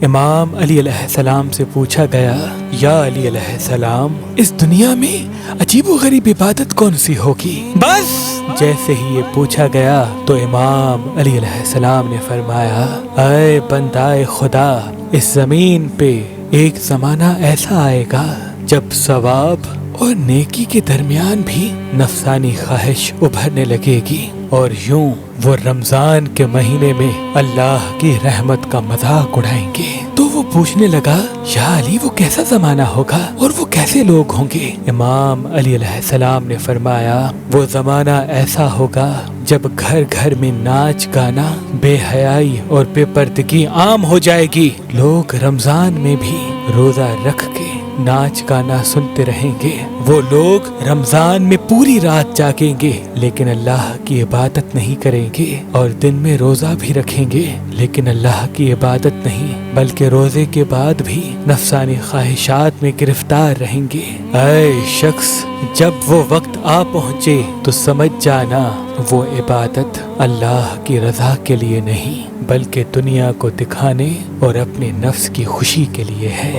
امام علی علیہ السلام سے پوچھا گیا، یا علی علیہ السلام، اس دنیا میں عجیب و غریب عبادت کون سی ہوگی؟ بس جیسے ہی یہ پوچھا گیا تو امام علی علیہ السلام نے فرمایا، اے بندائے خدا، اس زمین پہ ایک زمانہ ایسا آئے گا جب ثواب اور نیکی کے درمیان بھی نفسانی خواہش ابھرنے لگے گی، اور یوں وہ رمضان کے مہینے میں اللہ کی رحمت کا مذاق اڑائیں گے۔ تو وہ پوچھنے لگا، یا علی، وہ کیسا زمانہ ہوگا اور وہ کیسے لوگ ہوں گے؟ امام علی علیہ السلام نے فرمایا، وہ زمانہ ایسا ہوگا جب گھر گھر میں ناچ گانا، بے حیائی اور بے پردگی عام ہو جائے گی۔ لوگ رمضان میں بھی روزہ رکھ کے ناچ گانا سنتے رہیں گے، وہ لوگ رمضان میں پوری رات جاگیں گے لیکن اللہ کی عبادت نہیں کریں گے، اور دن میں روزہ بھی رکھیں گے لیکن اللہ کی عبادت نہیں بلکہ روزے کے بعد بھی نفسانی خواہشات میں گرفتار رہیں گے۔ اے شخص، جب وہ وقت آ پہنچے تو سمجھ جانا وہ عبادت اللہ کی رضا کے لیے نہیں بلکہ دنیا کو دکھانے اور اپنے نفس کی خوشی کے لیے ہے۔